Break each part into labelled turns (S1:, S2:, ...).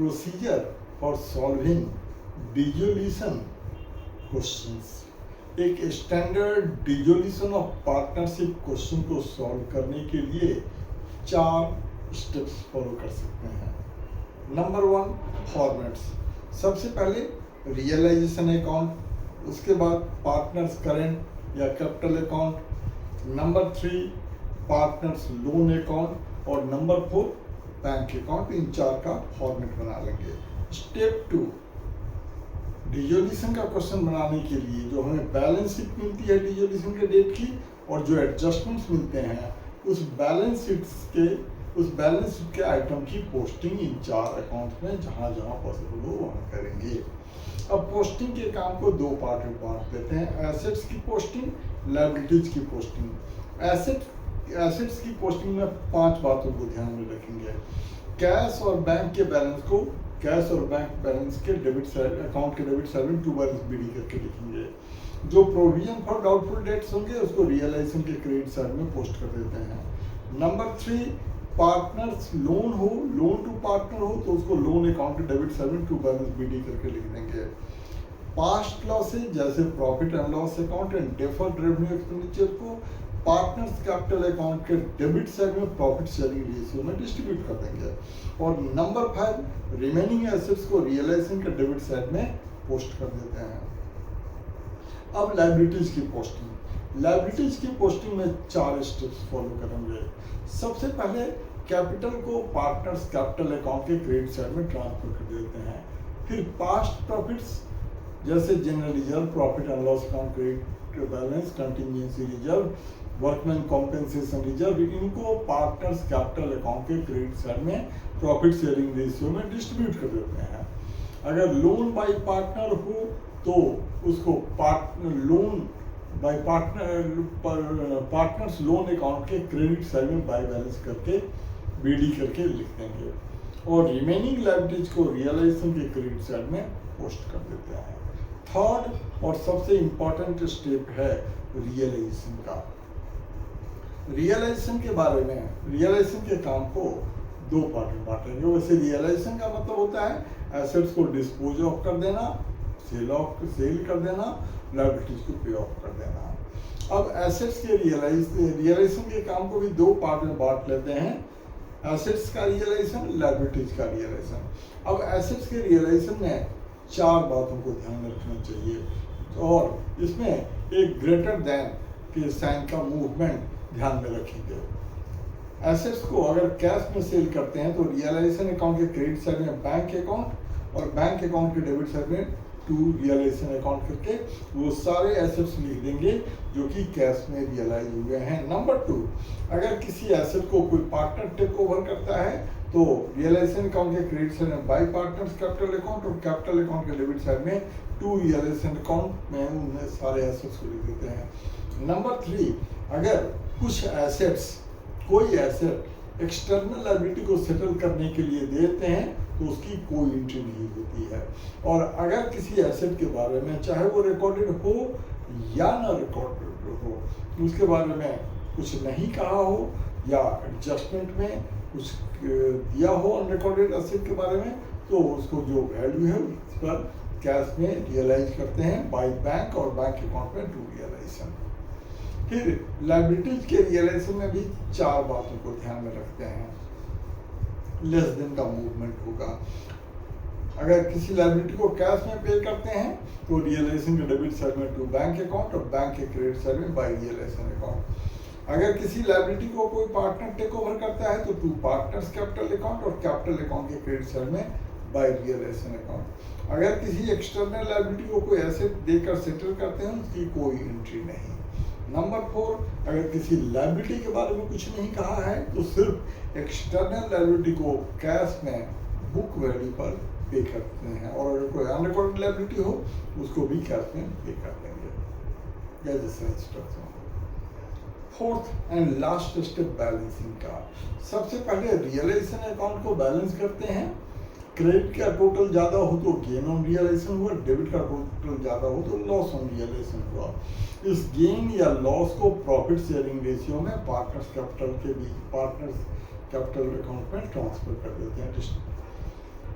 S1: Procedure for solving dissolution questions. एक standard dissolution of partnership question को solve करने के लिए 4 स्टेप्स फॉलो कर सकते हैं। Number 1, formats. सबसे पहले रियलाइजेशन अकाउंट, उसके बाद पार्टनर्स करेंट या capital account, number 3 partners loan account और नंबर 4 बैंक अकाउंट। इन 4 का फॉर्मेट बना लेंगे। स्टेप 2, डिसोल्यूशन का क्वेश्चन बनाने के लिए जो हमें बैलेंस शीट मिलती है डिसोल्यूशन के डेट की और जो एडजस्टमेंट्स मिलते हैं उस बैलेंस शीट के आइटम की पोस्टिंग इन 4 अकाउंट्स में जहां जहां पॉसिबल हो वहां करेंगे। अब पोस्टिंग के काम को 2 पार्ट में बांट देते हैं, एसेट्स की पोस्टिंग, लायबिलिटीज की पोस्टिंग। एसेट्स की पोस्टिंग में 5 बातों को ध्यान में रखेंगे। कैश और बैंक के बैलेंस को कैश और बैंक बैलेंस के डेबिट साइड अकाउंट के डेबिट साइड में 2 बैलेंस बीडी करके लिखेंगे। जो प्रोविजन फॉर डाउटफुल डेट्स होंगे उसको रियलाइजेशन के क्रेडिट साइड में पोस्ट कर देते हैं। नंबर 3, पार्टनर्स लोन हो, लोन टू पार्टनर हो तो उसको लोन अकाउंट के डेबिट साइड में 2 बैलेंस बीडी करके लिख देंगे। पास्ट लॉसेज जैसे profit and loss account and deferred revenue expenditure को पार्टनर्स कैपिटल अकाउंट के डेबिट साइड में प्रॉफिट शेयरिंग रेशियो में डिस्ट्रीब्यूट कर देंगे। और नंबर 5, रिमेनिंग एसेट्स को रियलाइजेशन के डेबिट साइड में पोस्ट कर देते हैं। अब लायबिलिटीज की पोस्टिंग। लायबिलिटीज की पोस्टिंग में 4 स्टेप्स फॉलो करेंगे। सबसे पहले कैपिटल को पार्टनर्स कैपिटल अकाउंट के क्रेडिट साइड में ट्रांसफर कर देते हैं। फिर पास्ट प्रॉफिट्स जैसे general reserve, profit and loss account, credit balance, contingency reserve, workman compensation reserve, इनको पार्टनर्स कैपिटल अकाउंट के क्रेडिट साइड में प्रॉफिट शेयरिंग रेशियो में डिस्ट्रीब्यूट कर देते हैं। अगर लोन बाय पार्टनर हो तो उसको loan by partners loan account के क्रेडिट साइड में बाय बैलेंस करके बीडी करके लिख देंगे और रिमेनिंग लायबिलिटीज को रियलाइजेशन के क्रेडिट साइड में पोस्ट कर देते हैं। थर्ड और सबसे इंपॉर्टेंट स्टेप है रियलाइजेशन का। रियलाइजेशन के बारे में रियलाइजेशन के काम को 2 पार्ट में बांटेंगे। वैसे रियलाइजेशन का मतलब होता है एसेट्स को डिस्पोज ऑफ कर देना, सेल कर देना, लायबिलिटीज को पे ऑफ कर देना। अब एसेट्स के रियलाइजेशन के काम को भी 2 पार्ट में बांट लेते हैं, एसेट्स का रियलाइजेशन, लायबिलिटीज का रियलाइजेशन। अब एसेट्स के रियलाइजेशन में 4 बातों को ध्यान में रखना चाहिए और इसमें एक ग्रेटर देन के साइन का मूवमेंट ध्यान में रखेंगे। एसेट्स को अगर कैश में सेल करते हैं तो रियलाइजेशन अकाउंट के क्रेडिट साइड में बैंक अकाउंट और बैंक अकाउंट के डेबिट साइड में टू रियलाइजेशन अकाउंट करके वो सारे एसेट्स लिख देंगे जो कि कैश में रियलाइज हुए हैं। नंबर 2, अगर किसी एसेट को कोई पार्टनर टेक ओवर करता है तो रियलाइजेशन अकाउंट के क्रेडिट साइड में बाय पार्टनर्स कैपिटल अकाउंट और कैपिटल अकाउंट के डेबिट साइड में टू रियलाइजेशन अकाउंट में उन्हें सारे एसेट्स को लिख देते हैं। नंबर 3, अगर कुछ एसेट्स कोई एसेट एक्सटर्नल लायबिलिटी को सेटल करने के लिए देते हैं तो उसकी कोई एंट्री नहीं होती है। और अगर किसी एसेट के बारे में चाहे वो रिकॉर्डेड हो या ना रिकॉर्डेड हो, उसके बारे में कुछ नहीं कहा हो या एडजस्टमेंट में कुछ दिया हो अनरिकॉर्डेड एसेट के बारे में, तो उसको जो वैल्यू है उस पर कैश में रियलाइज करते हैं बाय बैंक और बैंक अकाउंट में टू रियलाइजेशन। फिर लायबिलिटीज के रियलाइजेशन में भी 4 बातों को ध्यान में रखते हैं। लेस देन का मूवमेंट होगा। अगर किसी लायबिलिटी को कैश में पे करते हैं तो रियलाइजेशन के डेबिट साइड में टू बैंक अकाउंट और बैंक के क्रेडिट साइड में बाय रियलाइजेशन अकाउंट। अगर किसी लायबिलिटी को कोई पार्टनर टेक ओवर करता है तो टू पार्टनर्स कैपिटल अकाउंट और कैपिटल अकाउंट के क्रेडिट साइड में बाय रियलाइजेशन अकाउंट। अगर किसी एक्सटर्नल लायबिलिटी को कोई एसेट देकर सेटल करते हैं उसकी कोई एंट्री नहीं। नंबर 4, अगर किसी लायबिलिटी के बारे में कुछ नहीं कहा है तो सिर्फ एक्सटर्नल लायबिलिटी को कैश में बुक वैल्यू पर पे करते हैं और अगर कोई अनरिकॉर्डेड लायबिलिटी हो उसको भी कैश में पे कर देंगे। जैसे instruction. 4th and last step balancing का। सबसे पहले रियलाइजेशन अकाउंट को बैलेंस करते हैं। क्रेडिट का टोटल ज़्यादा हो तो गेन ऑन रियलाइजेशन हुआ, डेबिट का टोटल ज़्यादा हो तो लॉस ऑन रियलाइजेशन हुआ। इस गेन या लॉस को प्रॉफिट शेयरिंग रेशियो में पार्टनर्स कैपिटल अकाउंट में ट्रांसफर कर देते हैं।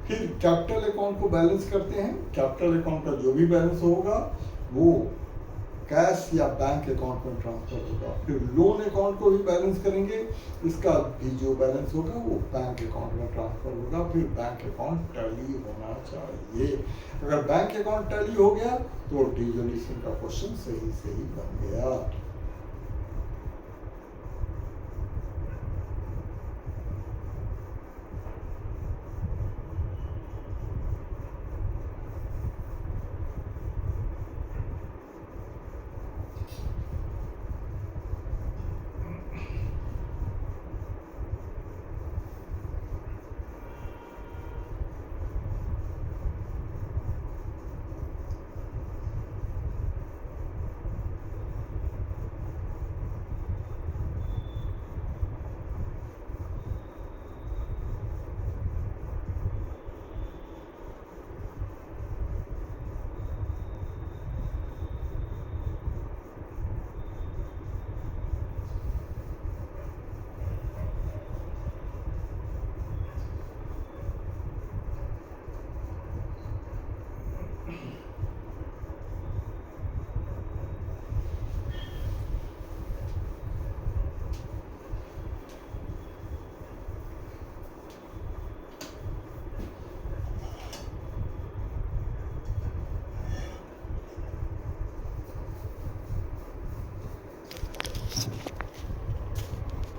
S1: फिर कैपिटल अकाउंट को बैलेंस करते हैं। कैपिटल अकाउंट का जो भी बैलेंस होगा वो कैश या बैंक अकाउंट में ट्रांसफर होगा। फिर लोन अकाउंट को भी बैलेंस करेंगे, इसका भी जो बैलेंस होगा वो बैंक अकाउंट में ट्रांसफर होगा। फिर बैंक अकाउंट टैली होना चाहिए। अगर बैंक अकाउंट टैली हो गया तो डिसोल्यूशन का क्वेश्चन सही सही बन गया।